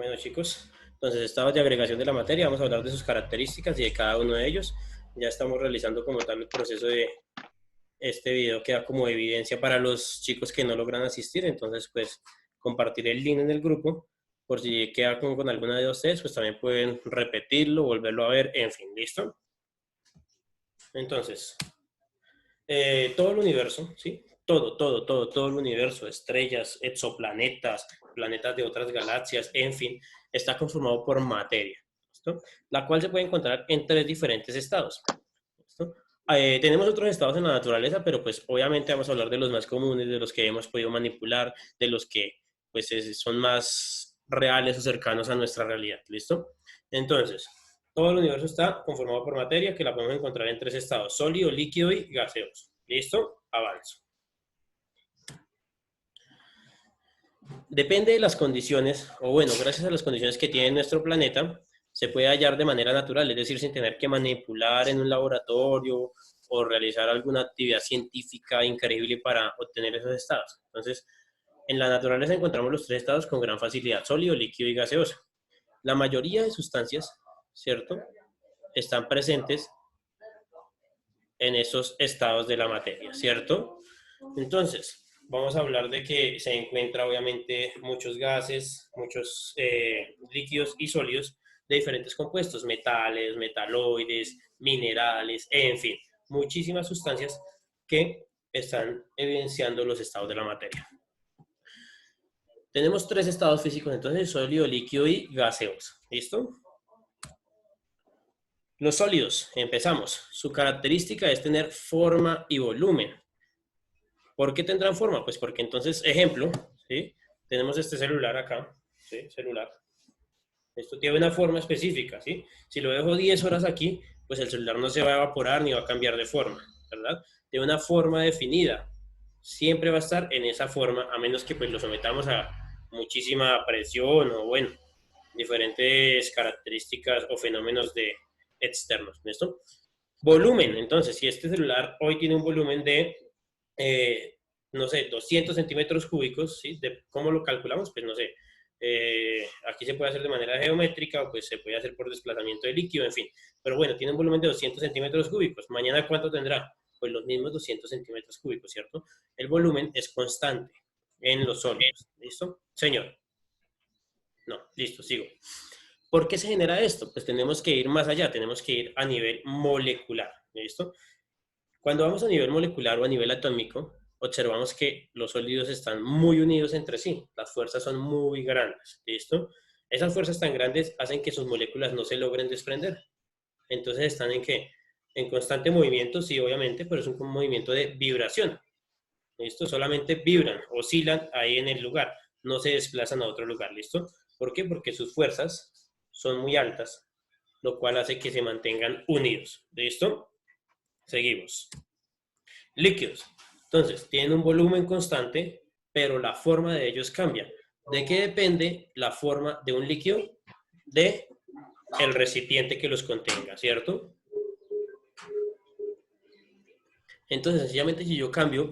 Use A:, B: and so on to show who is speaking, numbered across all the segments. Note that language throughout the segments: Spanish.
A: Bueno, chicos, entonces estados de agregación de la materia, vamos a hablar de sus características y de cada uno de ellos. Ya estamos realizando como tal el proceso de este video, queda como evidencia para los chicos que no logran asistir, entonces pues compartiré el link en el grupo, por si queda con alguna de ustedes, pues también pueden repetirlo, volverlo a ver, en fin, ¿listo? Entonces, todo el universo, ¿sí? Todo el universo, estrellas, exoplanetas, planetas de otras galaxias, en fin, está conformado por materia, ¿listo? La cual se puede encontrar en tres diferentes estados, ¿listo? Tenemos otros estados en la naturaleza, pero pues obviamente vamos a hablar de los más comunes, de los que hemos podido manipular, de los que pues son más reales o cercanos a nuestra realidad, ¿listo? Entonces, todo el universo está conformado por materia que la podemos encontrar en tres estados: sólido, líquido y gaseoso. ¿Listo? Avanzo. Depende de las condiciones, o bueno, gracias a las condiciones que tiene nuestro planeta, se puede hallar de manera natural, es decir, sin tener que manipular en un laboratorio o realizar alguna actividad científica increíble para obtener esos estados. Entonces, en la naturaleza encontramos los tres estados con gran facilidad: sólido, líquido y gaseoso. La mayoría de sustancias, ¿cierto?, están presentes en esos estados de la materia, ¿cierto? Entonces, vamos a hablar de que se encuentra obviamente muchos gases, muchos líquidos y sólidos de diferentes compuestos: metales, metaloides, minerales, en fin, muchísimas sustancias que están evidenciando los estados de la materia. Tenemos tres estados físicos, entonces: sólido, líquido y gaseoso. ¿Listo? Los sólidos, empezamos. Su característica es tener forma y volumen. ¿Por qué tendrán forma? Pues porque entonces, ejemplo, ¿sí? Tenemos este celular acá, ¿sí? Celular. Esto tiene una forma específica, ¿sí? Si lo dejo 10 horas aquí, pues el celular no se va a evaporar ni va a cambiar de forma, ¿verdad? Tiene una forma definida. Siempre va a estar en esa forma, a menos que pues lo sometamos a muchísima presión o, bueno, diferentes características o fenómenos externos, ¿listo? Volumen, entonces, si este celular hoy tiene un volumen de no sé, 200 centímetros cúbicos, ¿sí? ¿Cómo lo calculamos? Pues no sé, aquí se puede hacer de manera geométrica o pues se puede hacer por desplazamiento de líquido, en fin. Pero bueno, tiene un volumen de 200 centímetros cúbicos. ¿Mañana cuánto tendrá? Pues los mismos 200 centímetros cúbicos, ¿cierto? El volumen es constante en los sólidos. ¿Listo? Señor. No, listo, sigo. ¿Por qué se genera esto? Pues tenemos que ir más allá, tenemos que ir a nivel molecular. ¿Listo? Cuando vamos a nivel molecular o a nivel atómico, observamos que los sólidos están muy unidos entre sí, las fuerzas son muy grandes, ¿listo? Esas fuerzas tan grandes hacen que sus moléculas no se logren desprender. Entonces están en qué? En constante movimiento, sí, obviamente, pero es un movimiento de vibración. ¿Listo? Solamente vibran, oscilan ahí en el lugar, no se desplazan a otro lugar, ¿listo? ¿Por qué? Porque sus fuerzas son muy altas, lo cual hace que se mantengan unidos, ¿listo? Seguimos. Líquidos. Entonces, tienen un volumen constante, pero la forma de ellos cambia. ¿De qué depende la forma de un líquido? De el recipiente que los contenga, ¿cierto? Entonces, sencillamente, si yo cambio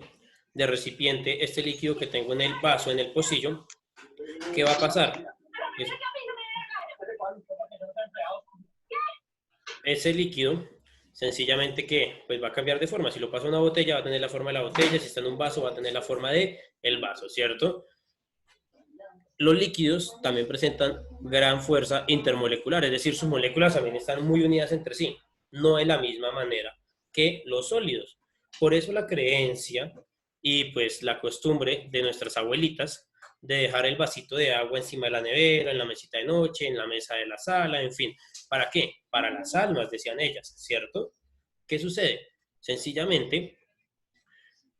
A: de recipiente este líquido que tengo en el vaso, en el pocillo, ¿qué va a pasar? Ese líquido, sencillamente que pues va a cambiar de forma. Si lo paso a una botella, va a tener la forma de la botella. Si está en un vaso, va a tener la forma de el vaso, ¿cierto? Los líquidos también presentan gran fuerza intermolecular, es decir, sus moléculas también están muy unidas entre sí, no de la misma manera que los sólidos. Por eso la creencia y pues la costumbre de nuestras abuelitas de dejar el vasito de agua encima de la nevera, en la mesita de noche, en la mesa de la sala, en fin. ¿Para qué? Para las almas, decían ellas, ¿cierto? ¿Qué sucede? Sencillamente,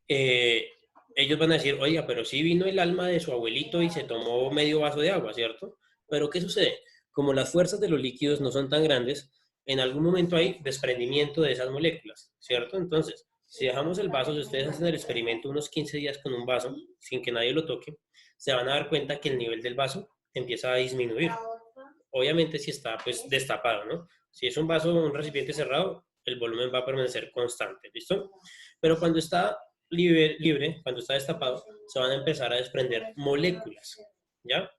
A: eh, ellos van a decir: oiga, pero sí vino el alma de su abuelito y se tomó medio vaso de agua, ¿cierto? Pero ¿qué sucede? Como las fuerzas de los líquidos no son tan grandes, en algún momento hay desprendimiento de esas moléculas, ¿cierto? Entonces, si dejamos el vaso, si ustedes hacen el experimento unos 15 días con un vaso, sin que nadie lo toque, se van a dar cuenta que el nivel del vaso empieza a disminuir. Obviamente si está pues destapado, ¿no? Si es un vaso, un recipiente cerrado, el volumen va a permanecer constante, ¿listo? Pero cuando está libre, cuando está destapado, se van a empezar a desprender moléculas, ¿ya?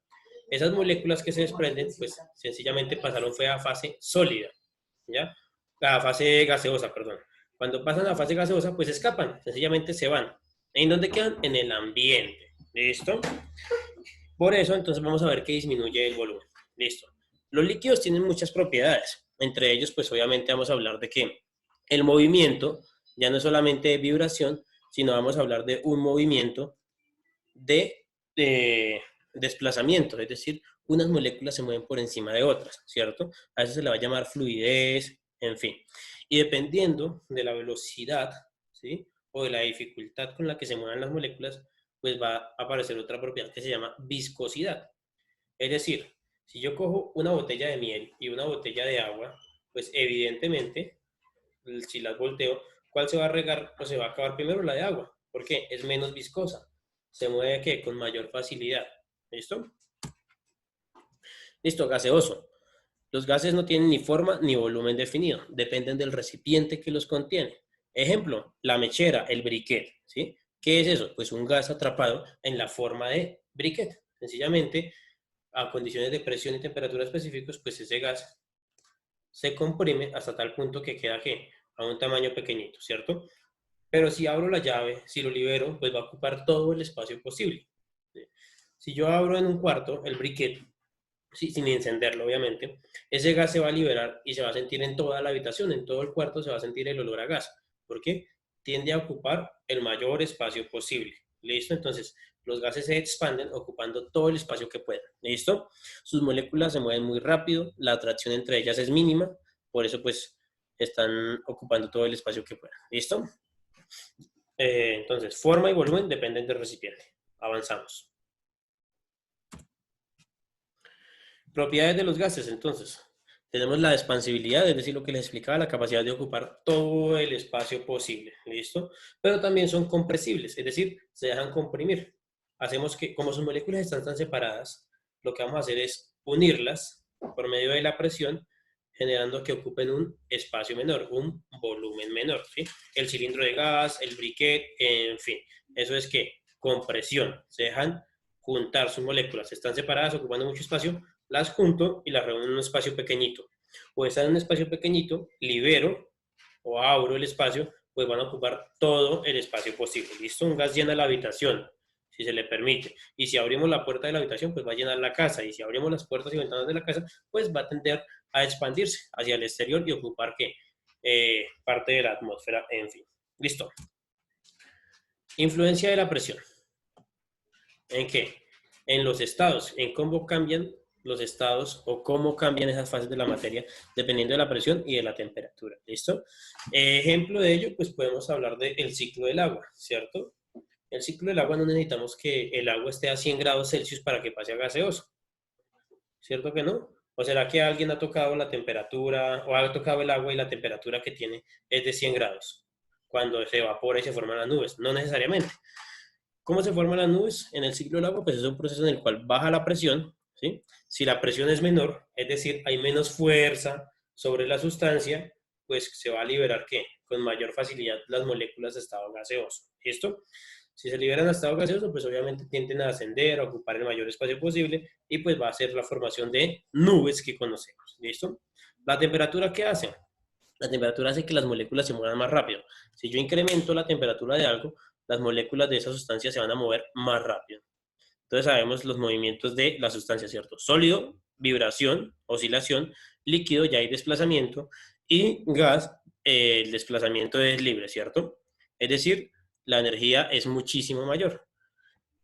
A: Esas moléculas que se desprenden, pues sencillamente pasaron fue a fase sólida, ¿ya? A fase gaseosa, perdón. Cuando pasan a fase gaseosa, pues escapan, sencillamente se van. ¿En dónde quedan? En el ambiente. ¿Listo? Por eso, entonces vamos a ver que disminuye el volumen. Listo. Los líquidos tienen muchas propiedades. Entre ellos, pues obviamente vamos a hablar de que el movimiento ya no es solamente de vibración, sino vamos a hablar de un movimiento de desplazamiento, es decir, unas moléculas se mueven por encima de otras, ¿cierto? A eso se le va a llamar fluidez, en fin. Y dependiendo de la velocidad, ¿sí? O de la dificultad con la que se muevan las moléculas, pues va a aparecer otra propiedad que se llama viscosidad. Es decir, si yo cojo una botella de miel y una botella de agua, pues evidentemente, si las volteo, ¿cuál se va a regar o se va a acabar primero? La de agua. ¿Por qué? Es menos viscosa. Se mueve ¿qué? Con mayor facilidad. ¿Listo? Listo, gaseoso. Los gases no tienen ni forma ni volumen definido. Dependen del recipiente que los contiene. Ejemplo, la mechera, el briquet, ¿sí? ¿Qué es eso? Pues un gas atrapado en la forma de briquet. Sencillamente, a condiciones de presión y temperatura específicos, pues ese gas se comprime hasta tal punto que queda ¿qué? A un tamaño pequeñito, ¿cierto? Pero si abro la llave, si lo libero, pues va a ocupar todo el espacio posible. ¿Sí? Si yo abro en un cuarto el briquet, sí, sin encenderlo obviamente, ese gas se va a liberar y se va a sentir en toda la habitación, en todo el cuarto se va a sentir el olor a gas. ¿Por qué? Tiende a ocupar el mayor espacio posible. ¿Listo? Entonces, los gases se expanden ocupando todo el espacio que puedan. ¿Listo? Sus moléculas se mueven muy rápido, la atracción entre ellas es mínima, por eso pues están ocupando todo el espacio que puedan. ¿Listo? Entonces, forma y volumen dependen del recipiente. Avanzamos. Propiedades de los gases, entonces. Tenemos la expansibilidad, es decir, lo que les explicaba, la capacidad de ocupar todo el espacio posible, ¿listo? Pero también son compresibles, es decir, se dejan comprimir. Hacemos que, como sus moléculas están tan separadas, lo que vamos a hacer es unirlas por medio de la presión, generando que ocupen un espacio menor, un volumen menor, ¿sí? El cilindro de gas, el briquet, en fin. Eso es que, con presión, se dejan juntar sus moléculas, están separadas, ocupando mucho espacio, las junto y las reúno en un espacio pequeñito. O están en un espacio pequeñito, libero o abro el espacio, pues van a ocupar todo el espacio posible. ¿Listo? Un gas llena la habitación, si se le permite. Y si abrimos la puerta de la habitación, pues va a llenar la casa. Y si abrimos las puertas y ventanas de la casa, pues va a tender a expandirse hacia el exterior y ocupar ¿qué? Parte de la atmósfera, en fin. Listo. Influencia de la presión. ¿En qué? En los estados, en cómo cambian los estados o cómo cambian esas fases de la materia dependiendo de la presión y de la temperatura. ¿Listo? Ejemplo de ello, pues podemos hablar del ciclo del agua, ¿cierto? El ciclo del agua no necesitamos que el agua esté a 100 grados Celsius para que pase a gaseoso, ¿cierto que no? ¿O será que alguien ha tocado la temperatura o ha tocado el agua y la temperatura que tiene es de 100 grados cuando se evapora y se forman las nubes? No necesariamente. ¿Cómo se forman las nubes en el ciclo del agua? Pues es un proceso en el cual baja la presión, ¿sí? Si la presión es menor, es decir, hay menos fuerza sobre la sustancia, pues se va a liberar, ¿qué? Con mayor facilidad las moléculas de estado gaseoso. ¿Listo? Si se liberan a estado gaseoso, pues obviamente tienden a ascender, a ocupar el mayor espacio posible y pues va a ser la formación de nubes que conocemos. ¿Listo? ¿La temperatura qué hace? La temperatura hace que las moléculas se muevan más rápido. Si yo incremento la temperatura de algo, las moléculas de esa sustancia se van a mover más rápido. Entonces sabemos los movimientos de la sustancia, ¿cierto? Sólido, vibración, oscilación; líquido, ya hay desplazamiento; y gas, el desplazamiento es libre, ¿cierto? Es decir, la energía es muchísimo mayor.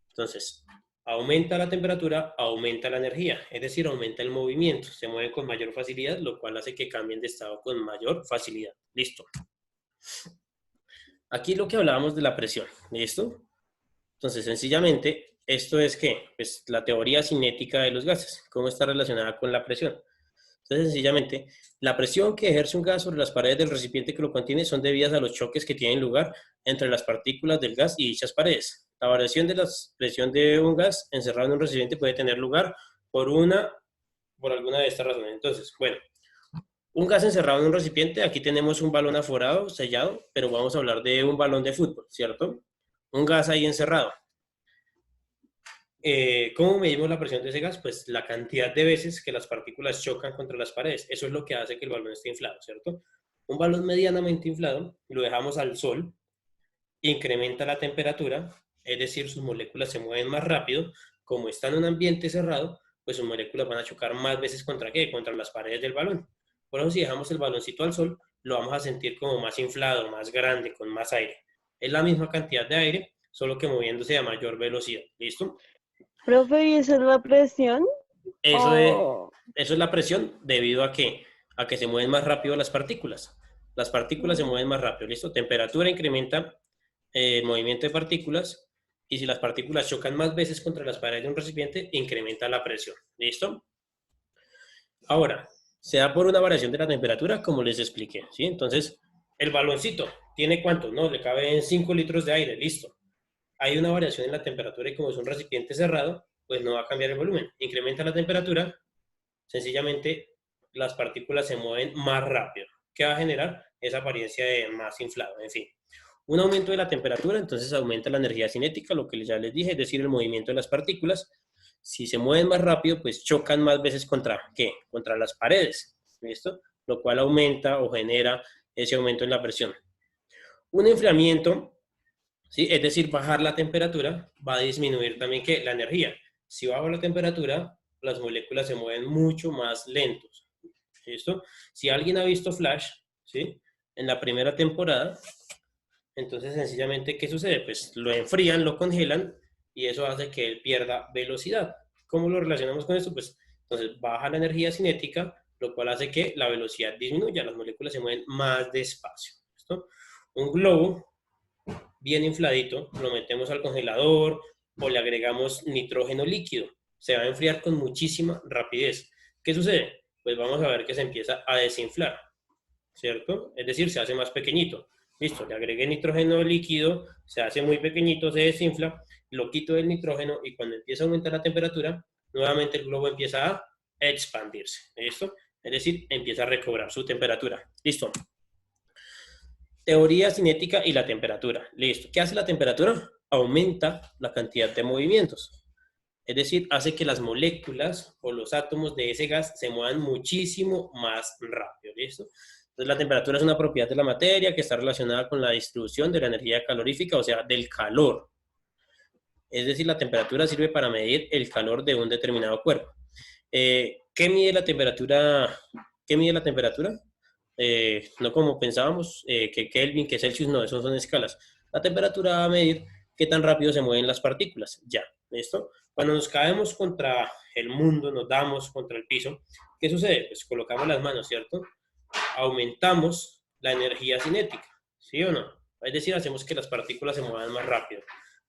A: Entonces, aumenta la temperatura, aumenta la energía, es decir, aumenta el movimiento, se mueven con mayor facilidad, lo cual hace que cambien de estado con mayor facilidad. Listo. Aquí lo que hablábamos de la presión, ¿listo? Entonces, sencillamente, esto es que, pues, la teoría cinética de los gases, cómo está relacionada con la presión. Entonces, sencillamente, la presión que ejerce un gas sobre las paredes del recipiente que lo contiene son debidas a los choques que tienen lugar entre las partículas del gas y dichas paredes. La variación de la presión de un gas encerrado en un recipiente puede tener lugar por alguna de estas razones. Entonces, bueno, un gas encerrado en un recipiente, aquí tenemos un balón aforado, sellado, pero vamos a hablar de un balón de fútbol, ¿cierto? Un gas ahí encerrado. ¿Cómo medimos la presión de ese gas? Pues la cantidad de veces que las partículas chocan contra las paredes. Eso es lo que hace que el balón esté inflado, ¿cierto? Un balón medianamente inflado, lo dejamos al sol, incrementa la temperatura, es decir, sus moléculas se mueven más rápido. Como está en un ambiente cerrado, pues sus moléculas van a chocar más veces contra qué, contra las paredes del balón. Por eso si dejamos el baloncito al sol, lo vamos a sentir como más inflado, más grande, con más aire. Es la misma cantidad de aire, solo que moviéndose a mayor velocidad. ¿Listo?
B: Profe, ¿y esa es la presión?
A: Eso es,
B: Oh,
A: eso es la presión debido a que se mueven más rápido las partículas. Las partículas se mueven más rápido, ¿listo? Temperatura incrementa el movimiento de partículas y si las partículas chocan más veces contra las paredes de un recipiente, incrementa la presión, ¿listo? Ahora, se da por una variación de la temperatura, como les expliqué, ¿sí? Entonces, el baloncito, ¿tiene cuánto? No, le caben 5 litros de aire, listo. Hay una variación en la temperatura y como es un recipiente cerrado, pues no va a cambiar el volumen. Incrementa la temperatura, sencillamente las partículas se mueven más rápido. ¿Qué va a generar? Esa apariencia de más inflado, en fin. Un aumento de la temperatura, entonces aumenta la energía cinética, lo que ya les dije, es decir, el movimiento de las partículas. Si se mueven más rápido, pues chocan más veces contra, ¿qué? Contra las paredes, ¿listo? Lo cual aumenta o genera ese aumento en la presión. Un enfriamiento, ¿sí? Es decir, bajar la temperatura, va a disminuir también, ¿qué? La energía. Si bajo la temperatura, las moléculas se mueven mucho más lentos, ¿listo? Si alguien ha visto Flash, ¿sí? En la primera temporada, entonces, sencillamente, ¿qué sucede? Pues lo enfrían, lo congelan y eso hace que él pierda velocidad. ¿Cómo lo relacionamos con esto? Pues entonces baja la energía cinética, lo cual hace que la velocidad disminuya, las moléculas se mueven más despacio. ¿Listo? Un globo bien infladito, lo metemos al congelador o le agregamos nitrógeno líquido. Se va a enfriar con muchísima rapidez. ¿Qué sucede? Pues vamos a ver que se empieza a desinflar, ¿cierto? Es decir, se hace más pequeñito. Listo, le agregué nitrógeno líquido, se hace muy pequeñito, se desinfla, lo quito del nitrógeno y cuando empieza a aumentar la temperatura, nuevamente el globo empieza a expandirse. ¿Listo? Es decir, empieza a recobrar su temperatura. Listo. Teoría cinética y la temperatura. Listo. ¿Qué hace la temperatura? Aumenta la cantidad de movimientos. Es decir, hace que las moléculas o los átomos de ese gas se muevan muchísimo más rápido. ¿Listo? Entonces, la temperatura es una propiedad de la materia que está relacionada con la distribución de la energía calorífica, o sea, del calor. Es decir, la temperatura sirve para medir el calor de un determinado cuerpo. ¿Qué mide la temperatura? ¿Qué mide la temperatura? No como pensábamos, que Kelvin, que Celsius, no, esos son escalas. La temperatura va a medir qué tan rápido se mueven las partículas. Ya, ¿listo? Cuando nos caemos contra el mundo, nos damos contra el piso, ¿qué sucede? Pues colocamos las manos, ¿cierto? Aumentamos la energía cinética, ¿sí o no? Es decir, hacemos que las partículas se muevan más rápido.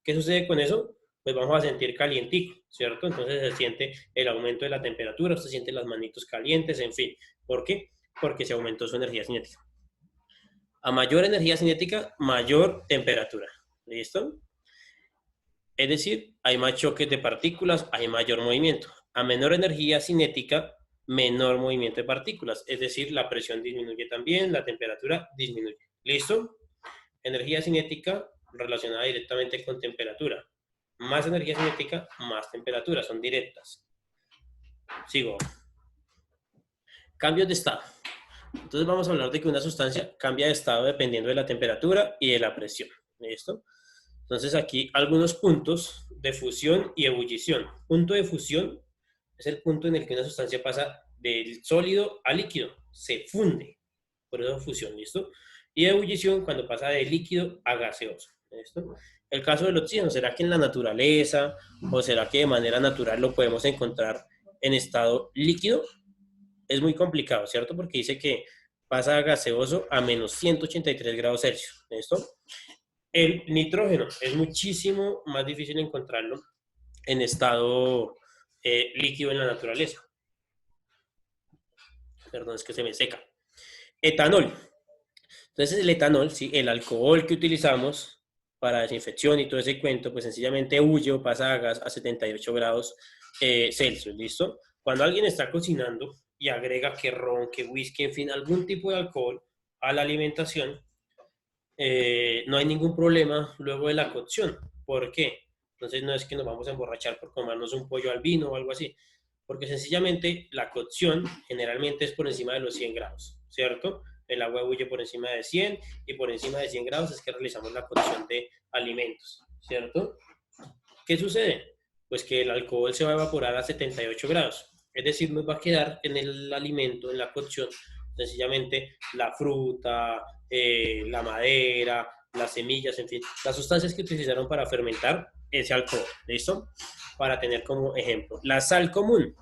A: ¿Qué sucede con eso? Pues vamos a sentir calientico, ¿cierto? Entonces se siente el aumento de la temperatura, se sienten las manitos calientes, en fin. ¿Por qué? Porque se aumentó su energía cinética. A mayor energía cinética, mayor temperatura. ¿Listo? Es decir, hay más choques de partículas, hay mayor movimiento. A menor energía cinética, menor movimiento de partículas. Es decir, la presión disminuye también, la temperatura disminuye. ¿Listo? Energía cinética relacionada directamente con temperatura. Más energía cinética, más temperatura. Son directas. Sigo. Cambios de estado. Entonces vamos a hablar de que una sustancia cambia de estado dependiendo de la temperatura y de la presión. ¿Listo? Entonces aquí algunos puntos de fusión y ebullición. Punto de fusión es el punto en el que una sustancia pasa del sólido a líquido, se funde, por eso fusión, ¿listo? Y ebullición cuando pasa de líquido a gaseoso, ¿listo? El caso del oxígeno, ¿será que en la naturaleza o será que de manera natural lo podemos encontrar en estado líquido? Es muy complicado, ¿cierto? Porque dice que pasa a gaseoso a menos 183 grados Celsius, ¿listo? El nitrógeno es muchísimo más difícil encontrarlo en estado líquido en la naturaleza. Perdón, es que se me seca. Etanol. Entonces el etanol, ¿sí? El alcohol que utilizamos para desinfección y todo ese cuento, pues sencillamente huye o pasa a gas a 78 grados Celsius, ¿listo? Cuando alguien está cocinando y agrega que ron, que whisky, en fin, algún tipo de alcohol a la alimentación, no hay ningún problema luego de la cocción. ¿Por qué? Entonces no es que nos vamos a emborrachar por comernos un pollo al vino o algo así, porque sencillamente la cocción generalmente es por encima de los 100 grados, ¿cierto? El agua huye por encima de 100 y por encima de 100 grados es que realizamos la cocción de alimentos, ¿cierto? ¿Qué sucede? Pues que el alcohol se va a evaporar a 78 grados, es decir, nos va a quedar en el alimento, en la cocción, sencillamente la fruta, la madera, las semillas, en fin, las sustancias que utilizaron para fermentar ese alcohol, ¿listo? Para tener como ejemplo, la sal común.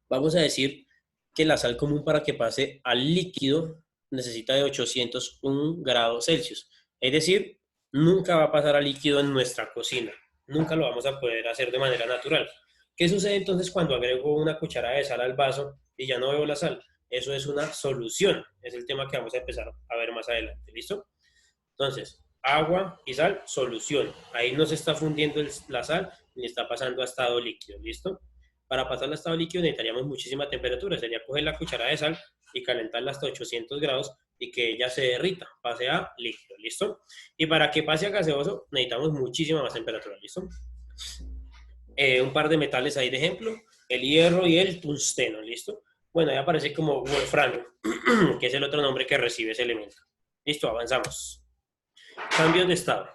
A: Vamos a decir que la sal común para que pase al líquido necesita de 801 grados Celsius. Es decir, nunca va a pasar al líquido en nuestra cocina. Nunca lo vamos a poder hacer de manera natural. ¿Qué sucede entonces cuando agrego una cucharada de sal al vaso y ya no veo la sal? Eso es una solución. Es el tema que vamos a empezar a ver más adelante. ¿Listo? Entonces, agua y sal, solución. Ahí no se está fundiendo la sal ni está pasando a estado líquido. ¿Listo? Para pasar a estado líquido necesitaríamos muchísima temperatura. Sería coger la cucharada de sal y calentarla hasta 800 grados y que ella se derrita, pase a líquido. ¿Listo? Y para que pase a gaseoso necesitamos muchísima más temperatura. ¿Listo? Un par de metales ahí de ejemplo, el hierro y el tungsteno. ¿Listo? Bueno, ahí aparece como wolframio, que es el otro nombre que recibe ese elemento. Listo, avanzamos. Cambios de estado.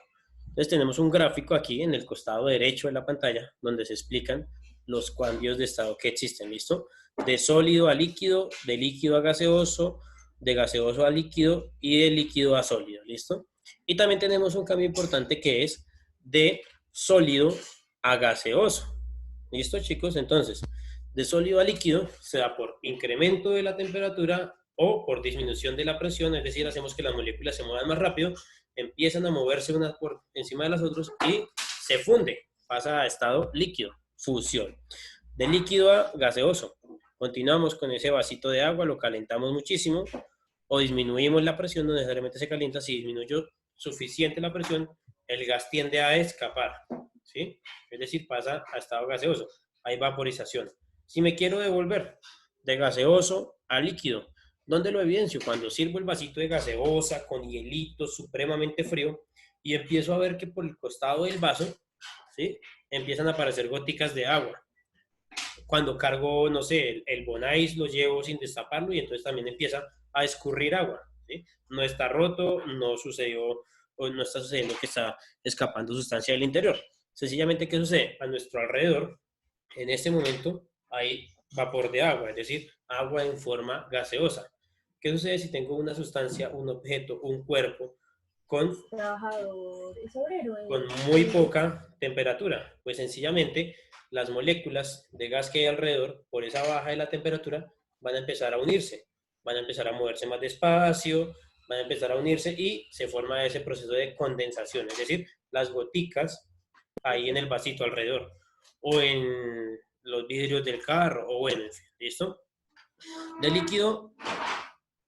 A: Entonces tenemos un gráfico aquí en el costado derecho de la pantalla donde se explican los cambios de estado que existen, ¿listo? De sólido a líquido, de líquido a gaseoso, de gaseoso a líquido y de líquido a sólido, ¿listo? Y también tenemos un cambio importante que es de sólido a gaseoso, ¿listo, chicos? Entonces, de sólido a líquido se da por incremento de la temperatura o por disminución de la presión, es decir, hacemos que las moléculas se muevan más rápido, empiezan a moverse unas por encima de las otras y se funde, pasa a estado líquido, fusión. De líquido a gaseoso, continuamos con ese vasito de agua, lo calentamos muchísimo o disminuimos la presión, no necesariamente se calienta, si disminuyó suficiente la presión, el gas tiende a escapar, ¿sí? Es decir, pasa a estado gaseoso, hay vaporización. Si me quiero devolver de gaseoso a líquido, ¿dónde lo evidencio? Cuando sirvo el vasito de gaseosa con hielito supremamente frío y empiezo a ver que por el costado del vaso, ¿sí? Empiezan a aparecer goticas de agua. Cuando cargo, no sé, el Bonais lo llevo sin destaparlo y entonces también empieza a escurrir agua, ¿sí? No está roto, no sucedió o no está sucediendo que está escapando sustancia del interior. Sencillamente, ¿qué sucede? A nuestro alrededor, en este momento, hay vapor de agua, es decir, agua en forma gaseosa. ¿Qué sucede si tengo una sustancia, un objeto, un cuerpo con, con muy poca temperatura? Pues sencillamente las moléculas de gas que hay alrededor, por esa baja de la temperatura, van a empezar a unirse, van a empezar a moverse más despacio, van a empezar a unirse y se forma ese proceso de condensación, es decir, las goticas ahí en el vasito alrededor o en los vidrios del carro o bueno, ¿listo? De líquido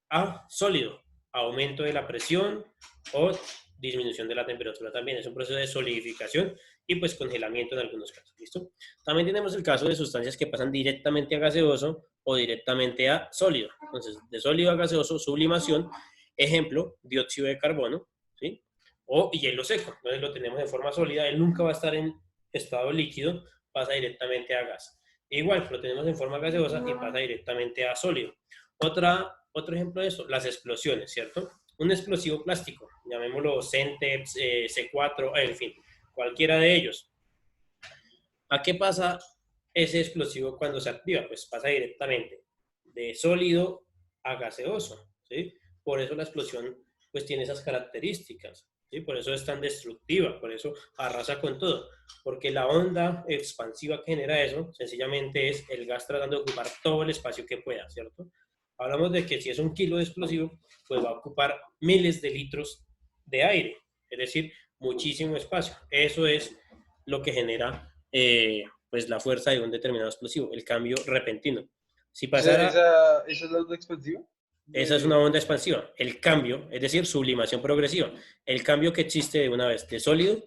A: a sólido, aumento de la presión o disminución de la temperatura también. Es un proceso de solidificación y pues congelamiento en algunos casos. ¿Listo? También tenemos el caso de sustancias que pasan directamente a gaseoso o directamente a sólido. Entonces, de sólido a gaseoso, sublimación, ejemplo, dióxido de carbono, ¿sí? O hielo seco. Entonces lo tenemos en forma sólida, él nunca va a estar en estado líquido, pasa directamente a gas. Igual, lo tenemos en forma gaseosa y pasa directamente a sólido. Otro ejemplo de esto, las explosiones, ¿cierto? Un explosivo plástico, llamémoslo Centeps, C4, en fin, cualquiera de ellos. ¿A qué pasa ese explosivo cuando se activa? Pues pasa directamente de sólido a gaseoso, ¿sí? Por eso la explosión pues tiene esas características, ¿sí? Por eso es tan destructiva, por eso arrasa con todo, porque la onda expansiva que genera eso sencillamente es el gas tratando de ocupar todo el espacio que pueda, ¿cierto? Hablamos de que si es 1 kilo de explosivo, pues va a ocupar miles de litros de aire, es decir, muchísimo espacio. Eso es lo que genera pues la fuerza de un determinado explosivo, el cambio repentino. Si pasara,
C: ¿Esa es la onda expansiva?
A: esa es una onda expansiva. El cambio, es decir, sublimación progresiva. El cambio que existe de una vez de sólido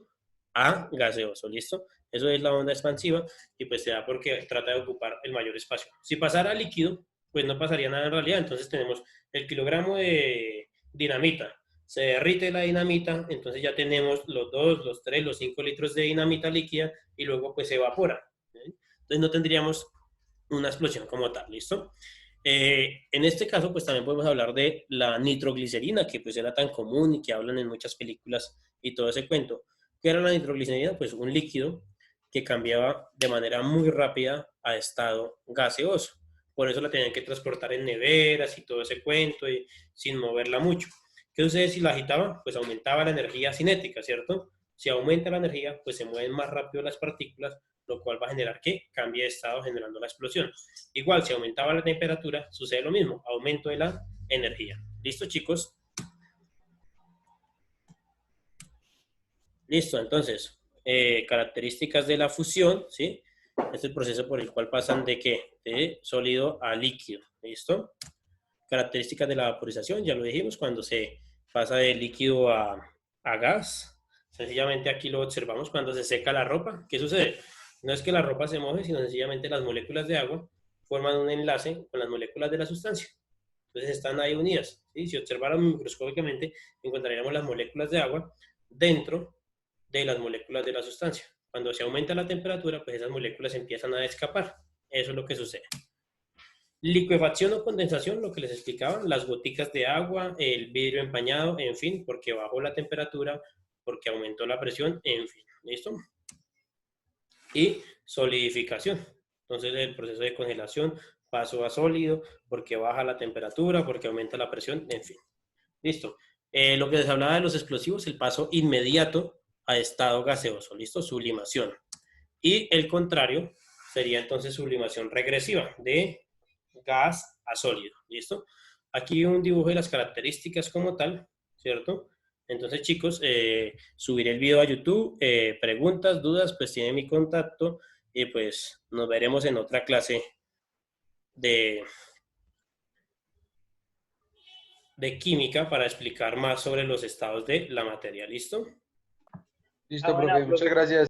A: a gaseoso, ¿listo? Eso es la onda expansiva y pues se da porque trata de ocupar el mayor espacio. Si pasara a líquido, pues no pasaría nada en realidad. Entonces tenemos el kilogramo de dinamita se derrite la dinamita, entonces ya tenemos los 2, los 3, los 5 litros de dinamita líquida y luego pues se evapora. ¿Sí? Entonces no tendríamos una explosión como tal, ¿listo? En este caso, pues también podemos hablar de la nitroglicerina, que pues era tan común y que hablan en muchas películas y todo ese cuento. ¿Qué era la nitroglicerina? Pues un líquido que cambiaba de manera muy rápida a estado gaseoso. Por eso la tenían que transportar en neveras y todo ese cuento y sin moverla mucho. ¿Qué sucede si la agitaban? Pues aumentaba la energía cinética, ¿cierto? Si aumenta la energía, pues se mueven más rápido las partículas, lo cual va a generar que cambie de estado generando la explosión. Igual, si aumentaba la temperatura, sucede lo mismo, aumento de la energía. ¿Listo, chicos? Listo, entonces, características de la fusión, ¿sí? Este es el proceso por el cual pasan de ¿qué? De sólido a líquido, ¿listo? Características de la vaporización, ya lo dijimos, cuando se pasa de líquido a gas. Sencillamente aquí lo observamos cuando se seca la ropa. ¿Qué sucede? No es que la ropa se moje, sino sencillamente las moléculas de agua forman un enlace con las moléculas de la sustancia. Entonces están ahí unidas. ¿Sí? Si observáramos microscópicamente, encontraríamos las moléculas de agua dentro de las moléculas de la sustancia. Cuando se aumenta la temperatura, pues esas moléculas empiezan a escapar. Eso es lo que sucede. Licuefacción o condensación, lo que les explicaba, las goticas de agua, el vidrio empañado, en fin, porque bajó la temperatura, porque aumentó la presión, en fin, ¿listo? Y solidificación. Entonces el proceso de congelación pasó a sólido, porque baja la temperatura, porque aumenta la presión, en fin. Listo. Lo que les hablaba de los explosivos, el paso inmediato a estado gaseoso, ¿listo? Sublimación. Y el contrario sería entonces sublimación regresiva, de gas a sólido, ¿listo? Aquí un dibujo de las características como tal, ¿cierto? Entonces, chicos, subiré el video a YouTube, preguntas, dudas, pues tienen mi contacto y pues nos veremos en otra clase de química para explicar más sobre los estados de la materia, ¿listo?
C: Listo, profe, muchas gracias.